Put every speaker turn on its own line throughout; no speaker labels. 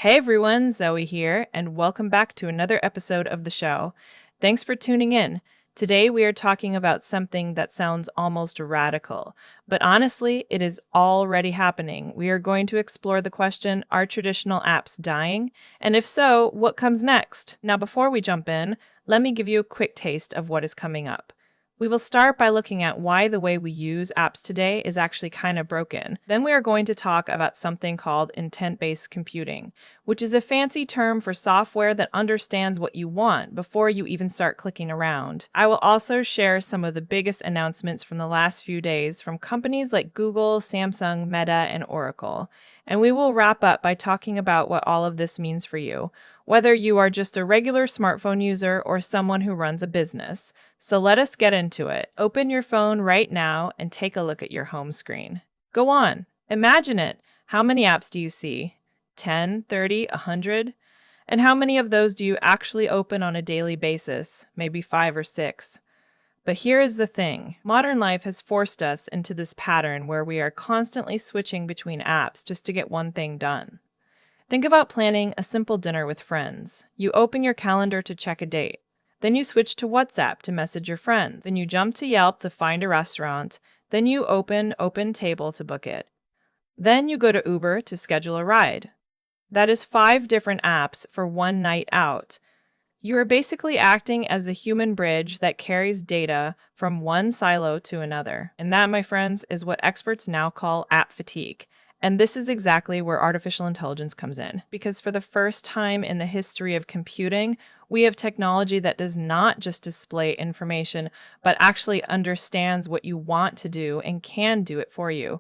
Hey everyone, Zoe here, and welcome back to another episode of the show. Thanks for tuning in. Today we are talking about something that sounds almost radical, but honestly, it is already happening. We are going to explore the question, are traditional apps dying? And if so, what comes next? Now, before we jump in, let me give you a quick taste of what is coming up. We will start by looking at why the way we use apps today is actually kind of broken. Then we are going to talk about something called intent-based computing, which is a fancy term for software that understands what you want before you even start clicking around. I will also share some of the biggest announcements from the last few days from companies like Google, Samsung, Meta, and Oracle. And we will wrap up by talking about what all of this means for you, whether you are just a regular smartphone user or someone who runs a business. So let us get into it. Open your phone right now and take a look at your home screen. Go on, imagine it. How many apps do you see? 10, 30, 100? And how many of those do you actually open on a daily basis? Maybe 5 or 6. But here is the thing. Modern life has forced us into this pattern where we are constantly switching between apps just to get one thing done. Think about planning a simple dinner with friends. You open your calendar to check a date. Then you switch to WhatsApp to message your friends. Then you jump to Yelp to find a restaurant. Then you open OpenTable to book it. Then you go to Uber to schedule a ride. That is 5 different apps for one night out. You are basically acting as the human bridge that carries data from one silo to another. And that, my friends, is what experts now call app fatigue. And this is exactly where artificial intelligence comes in. Because for the first time in the history of computing, we have technology that does not just display information, but actually understands what you want to do and can do it for you.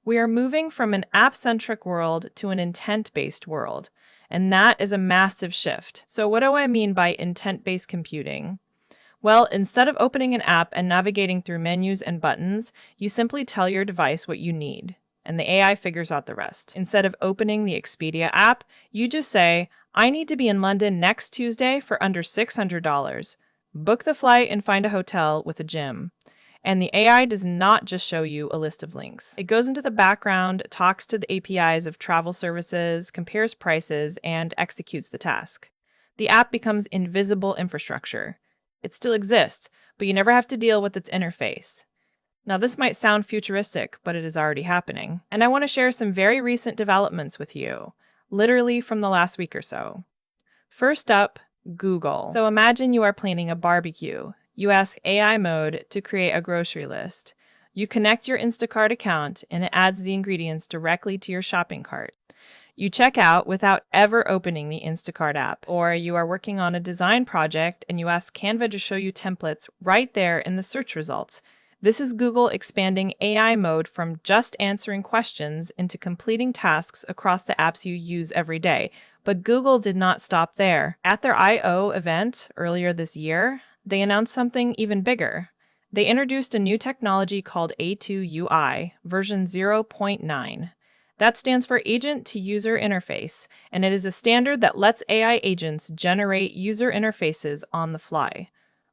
We are moving from an app-centric world to an intent-based world. And that is a massive shift. So what do I mean by intent-based computing? Well, instead of opening an app and navigating through menus and buttons, you simply tell your device what you need, and the AI figures out the rest. Instead of opening the Expedia app, you just say, I need to be in London next Tuesday for under $600. Book the flight and find a hotel with a gym. And the AI does not just show you a list of links. It goes into the background, talks to the APIs of travel services, compares prices, and executes the task. The app becomes invisible infrastructure. It still exists, but you never have to deal with its interface. Now, this might sound futuristic, but it is already happening. And I want to share some very recent developments with you, literally from the last week or so. First up, Google. So imagine you are planning a barbecue. You ask AI mode to create a grocery list. You connect your Instacart account and it adds the ingredients directly to your shopping cart. You check out without ever opening the Instacart app. Or you are working on a design project and you ask Canva to show you templates right there in the search results. This is Google expanding AI mode from just answering questions into completing tasks across the apps you use every day. But Google did not stop there. At their I/O event earlier this year, they announced something even bigger. They introduced a new technology called A2 UI, version 0.9. That stands for Agent to User Interface, and it is a standard that lets AI agents generate user interfaces on the fly.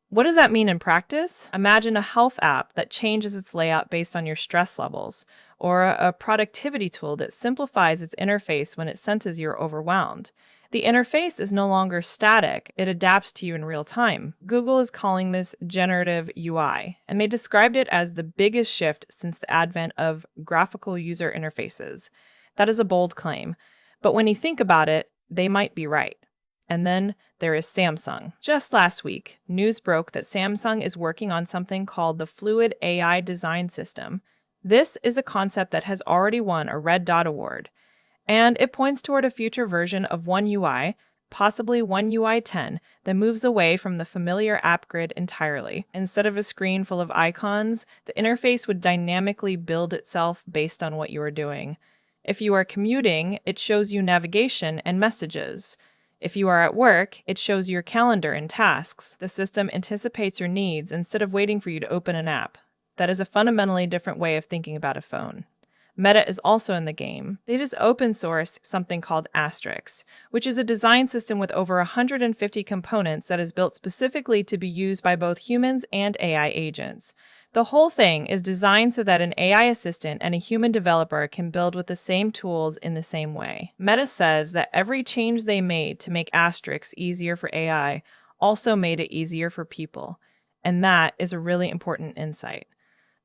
What does that mean in practice? Imagine a health app that changes its layout based on your stress levels, or a productivity tool that simplifies its interface when it senses you're overwhelmed. The interface is no longer static, it adapts to you in real time. Google is calling this Generative UI, and they described it as the biggest shift since the advent of graphical user interfaces. That is a bold claim, but when you think about it, they might be right. And then there is Samsung. Just last week, news broke that Samsung is working on something called the Fluid AI Design System. This is a concept that has already won a Red Dot Award. And it points toward a future version of One UI, possibly One UI 10, that moves away from the familiar app grid entirely. Instead of a screen full of icons, the interface would dynamically build itself based on what you are doing. If you are commuting, it shows you navigation and messages. If you are at work, it shows your calendar and tasks. The system anticipates your needs instead of waiting for you to open an app. That is a fundamentally different way of thinking about a phone. Meta is also in the game. They just open source something called Astryx, which is a design system with over 150 components that is built specifically to be used by both humans and AI agents. The whole thing is designed so that an AI assistant and a human developer can build with the same tools in the same way. Meta says that every change they made to make Astryx easier for AI also made it easier for people. And that is a really important insight.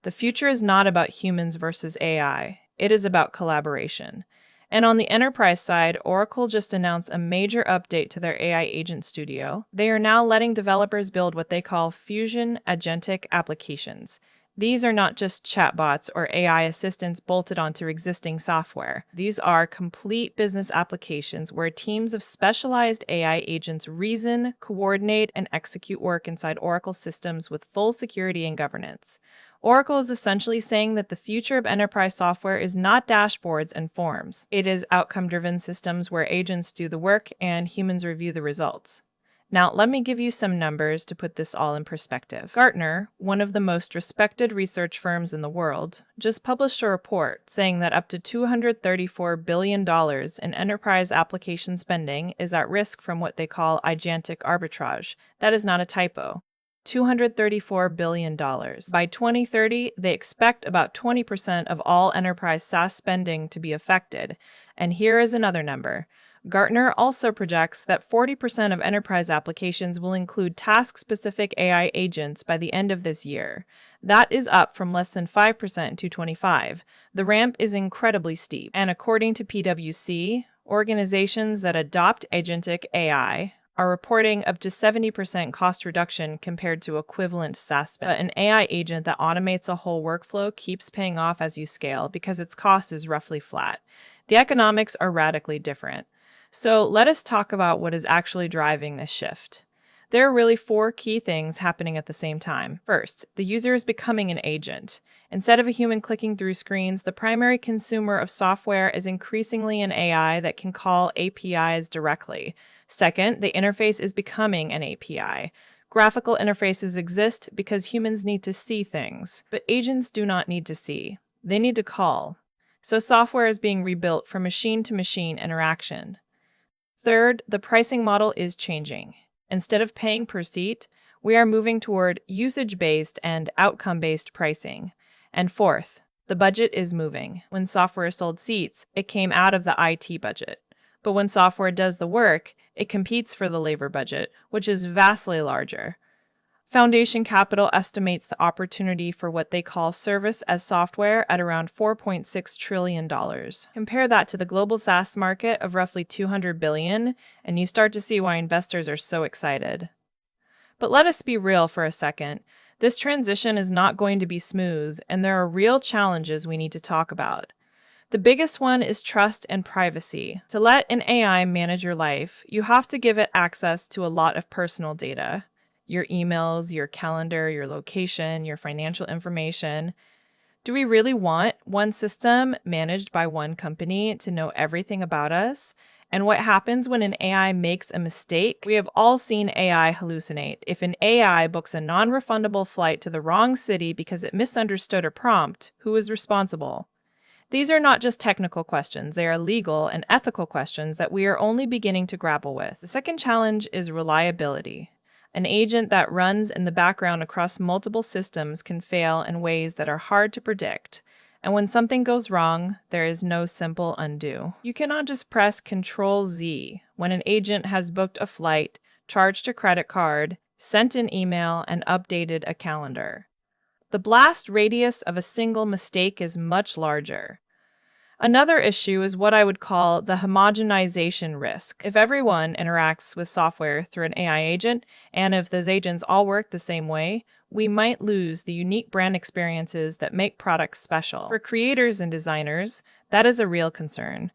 The future is not about humans versus AI. It is about collaboration. And on the enterprise side, Oracle just announced a major update to their AI agent studio. They are now letting developers build what they call Fusion Agentic Applications. These are not just chatbots or AI assistants bolted onto existing software. These are complete business applications where teams of specialized AI agents reason, coordinate, and execute work inside Oracle systems with full security and governance. Oracle is essentially saying that the future of enterprise software is not dashboards and forms. It is outcome-driven systems where agents do the work and humans review the results. Now, let me give you some numbers to put this all in perspective. Gartner, one of the most respected research firms in the world, just published a report saying that up to $234 billion in enterprise application spending is at risk from what they call agentic arbitrage. That is not a typo. $234 billion. By 2030, they expect about 20% of all enterprise SaaS spending to be affected. And here is another number. Gartner also projects that 40% of enterprise applications will include task-specific AI agents by the end of this year. That is up from less than 5% in 2025. The ramp is incredibly steep. And according to PwC, organizations that adopt agentic AI are reporting up to 70% cost reduction compared to equivalent SaaS spend. But an AI agent that automates a whole workflow keeps paying off as you scale because its cost is roughly flat. The economics are radically different. So let us talk about what is actually driving this shift. There are really four key things happening at the same time. First, the user is becoming an agent. Instead of a human clicking through screens, the primary consumer of software is increasingly an AI that can call APIs directly. Second, the interface is becoming an API. Graphical interfaces exist because humans need to see things, but agents do not need to see. They need to call. So software is being rebuilt for machine-to-machine interaction. Third, the pricing model is changing. Instead of paying per seat, we are moving toward usage-based and outcome-based pricing. And fourth, the budget is moving. When software sold seats, it came out of the IT budget. But when software does the work, it competes for the labor budget, which is vastly larger. Foundation Capital estimates the opportunity for what they call service as software at around $4.6 trillion. Compare that to the global SaaS market of roughly $200 billion, and you start to see why investors are so excited. But let us be real for a second. This transition is not going to be smooth, and there are real challenges we need to talk about. The biggest one is trust and privacy. To let an AI manage your life, you have to give it access to a lot of personal data. Your emails, your calendar, your location, your financial information. Do we really want one system managed by one company to know everything about us? And what happens when an AI makes a mistake? We have all seen AI hallucinate. If an AI books a non-refundable flight to the wrong city because it misunderstood a prompt, who is responsible? These are not just technical questions, they are legal and ethical questions that we are only beginning to grapple with. The second challenge is reliability. An agent that runs in the background across multiple systems can fail in ways that are hard to predict. And when something goes wrong, there is no simple undo. You cannot just press Ctrl-Z when an agent has booked a flight, charged a credit card, sent an email, and updated a calendar. The blast radius of a single mistake is much larger. Another issue is what I would call the homogenization risk. If everyone interacts with software through an AI agent, and if those agents all work the same way, we might lose the unique brand experiences that make products special. For creators and designers, that is a real concern.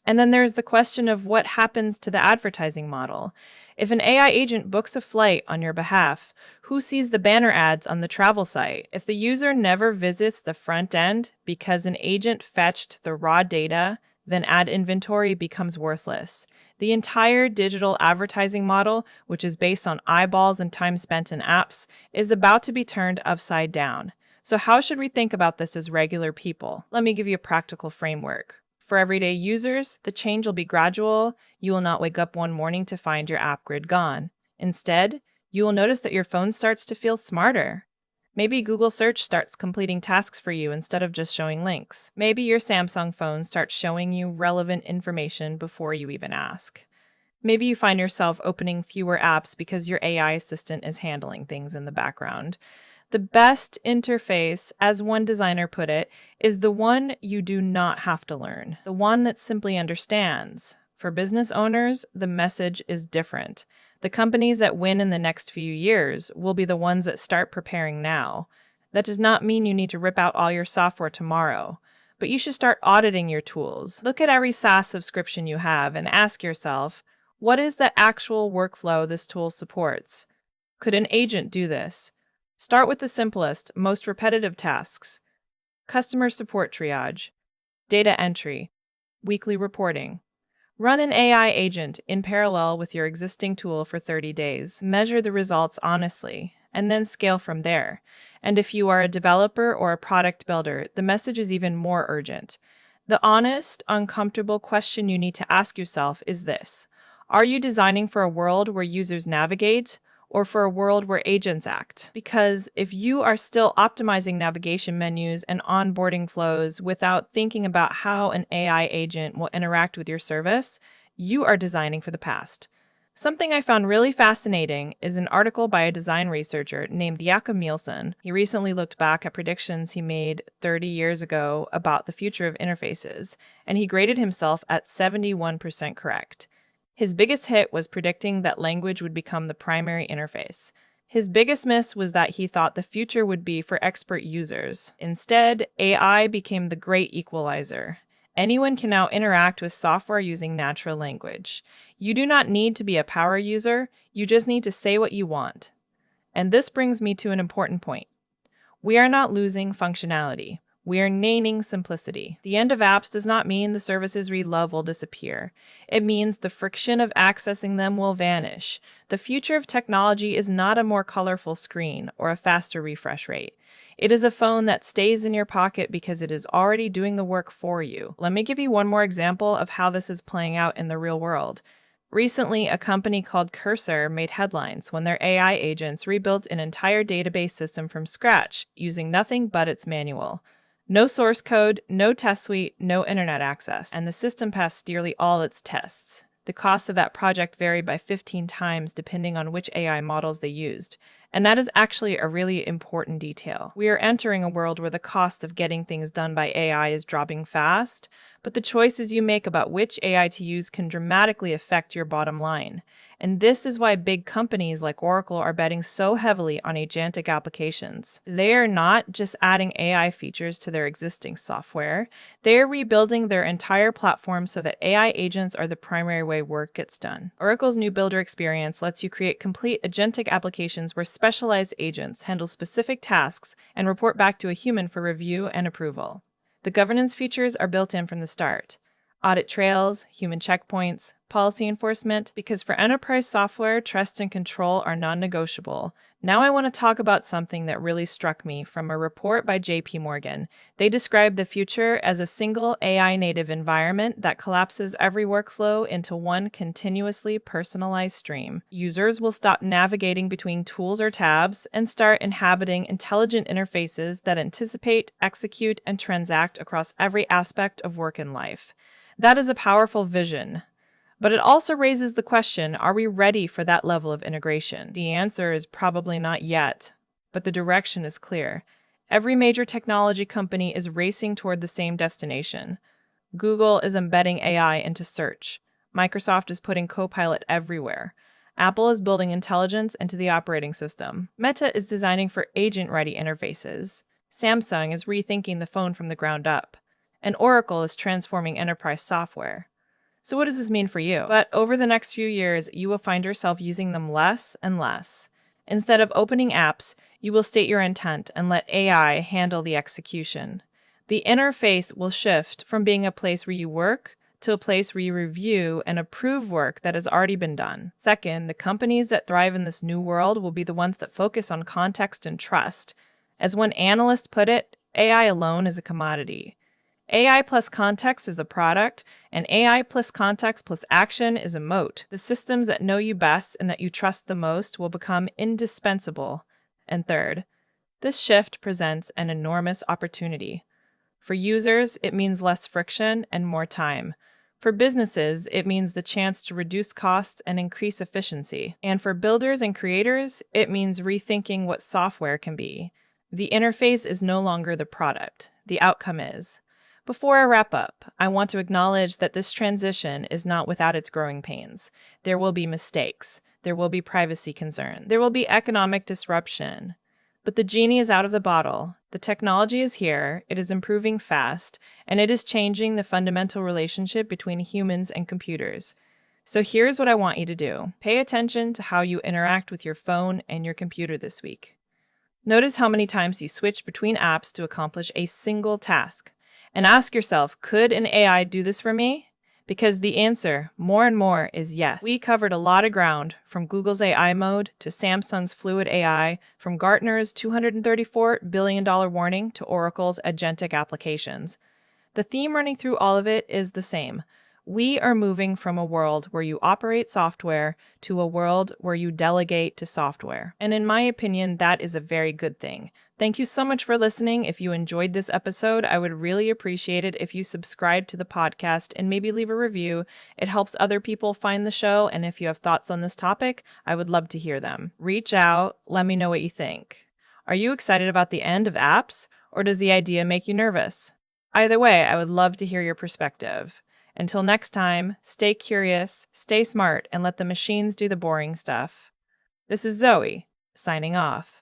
And then there's the question of what happens to the advertising model. If an AI agent books a flight on your behalf, who sees the banner ads on the travel site? If the user never visits the front end because an agent fetched the raw data, then ad inventory becomes worthless. The entire digital advertising model, which is based on eyeballs and time spent in apps, is about to be turned upside down. So how should we think about this as regular people? Let me give you a practical framework. For everyday users, the change will be gradual. You will not wake up one morning to find your app grid gone. Instead, you will notice that your phone starts to feel smarter. Maybe Google Search starts completing tasks for you instead of just showing links. Maybe your Samsung phone starts showing you relevant information before you even ask. Maybe you find yourself opening fewer apps because your AI assistant is handling things in the background. The best interface, as one designer put it, is the one you do not have to learn, the one that simply understands. For business owners, the message is different. The companies that win in the next few years will be the ones that start preparing now. That does not mean you need to rip out all your software tomorrow, but you should start auditing your tools. Look at every SaaS subscription you have and ask yourself, what is the actual workflow this tool supports? Could an agent do this? Start with the simplest, most repetitive tasks: customer support triage, data entry, weekly reporting. Run an AI agent in parallel with your existing tool for 30 days. Measure the results honestly, and then scale from there. And if you are a developer or a product builder, the message is even more urgent. The honest, uncomfortable question you need to ask yourself is this: are you designing for a world where users navigate, or for a world where agents act? Because if you are still optimizing navigation menus and onboarding flows without thinking about how an AI agent will interact with your service, you are designing for the past. Something I found really fascinating is an article by a design researcher named Jakob Nielsen. He recently looked back at predictions he made 30 years ago about the future of interfaces, and he graded himself at 71% correct. His biggest hit was predicting that language would become the primary interface. His biggest miss was that he thought the future would be for expert users. Instead, AI became the great equalizer. Anyone can now interact with software using natural language. You do not need to be a power user, you just need to say what you want. And this brings me to an important point. We are not losing functionality. We are gaining simplicity. The end of apps does not mean the services we love will disappear. It means the friction of accessing them will vanish. The future of technology is not a more colorful screen or a faster refresh rate. It is a phone that stays in your pocket because it is already doing the work for you. Let me give you one more example of how this is playing out in the real world. Recently, a company called Cursor made headlines when their AI agents rebuilt an entire database system from scratch using nothing but its manual. No source code, no test suite, no internet access, and the system passed nearly all its tests. The cost of that project varied by 15 times depending on which AI models they used. And that is actually a really important detail. We are entering a world where the cost of getting things done by AI is dropping fast, but the choices you make about which AI to use can dramatically affect your bottom line. And this is why big companies like Oracle are betting so heavily on agentic applications. They are not just adding AI features to their existing software, they are rebuilding their entire platform so that AI agents are the primary way work gets done. Oracle's new Builder experience lets you create complete agentic applications where specialized agents handle specific tasks and report back to a human for review and approval. The governance features are built in from the start. Audit trails, human checkpoints, policy enforcement, because for enterprise software, trust and control are non-negotiable. Now I want to talk about something that really struck me from a report by JP Morgan. They described the future as a single AI-native environment that collapses every workflow into one continuously personalized stream. Users will stop navigating between tools or tabs and start inhabiting intelligent interfaces that anticipate, execute, and transact across every aspect of work and life. That is a powerful vision. But it also raises the question, are we ready for that level of integration? The answer is probably not yet, but the direction is clear. Every major technology company is racing toward the same destination. Google is embedding AI into search. Microsoft is putting Copilot everywhere. Apple is building intelligence into the operating system. Meta is designing for agent-ready interfaces. Samsung is rethinking the phone from the ground up. And Oracle is transforming enterprise software. So what does this mean for you? But over the next few years, you will find yourself using them less and less. Instead of opening apps, you will state your intent and let AI handle the execution. The interface will shift from being a place where you work to a place where you review and approve work that has already been done. Second, the companies that thrive in this new world will be the ones that focus on context and trust. As one analyst put it, AI alone is a commodity. AI plus context is a product, and AI plus context plus action is a moat. The systems that know you best and that you trust the most will become indispensable. And third, This shift presents an enormous opportunity. For users, it means less friction and more time. For businesses, it means the chance to reduce costs and increase efficiency. And for builders and creators, it means rethinking what software can be. The interface is no longer the product, the outcome is. Before I wrap up, I want to acknowledge that this transition is not without its growing pains. There will be mistakes, there will be privacy concerns, there will be economic disruption. But the genie is out of the bottle. The technology is here, it is improving fast, and it is changing the fundamental relationship between humans and computers. So here's what I want you to do. Pay attention to how you interact with your phone and your computer this week. Notice how many times you switch between apps to accomplish a single task. And ask yourself, could an AI do this for me? Because the answer, more and more, is yes. We covered a lot of ground, from Google's AI mode to Samsung's Fluid AI, from Gartner's $234 billion warning to Oracle's Agentic Applications. The theme running through all of it is the same. We are moving from a world where you operate software to a world where you delegate to software. And in my opinion, that is a very good thing. Thank you so much for listening. If you enjoyed this episode, I would really appreciate it if you subscribe to the podcast and maybe leave a review. It helps other people find the show, and if you have thoughts on this topic, I would love to hear them. Reach out, let me know what you think. Are you excited about the end of apps, or does the idea make you nervous? Either way, I would love to hear your perspective. Until next time, stay curious, stay smart, and let the machines do the boring stuff. This is Zoe, signing off.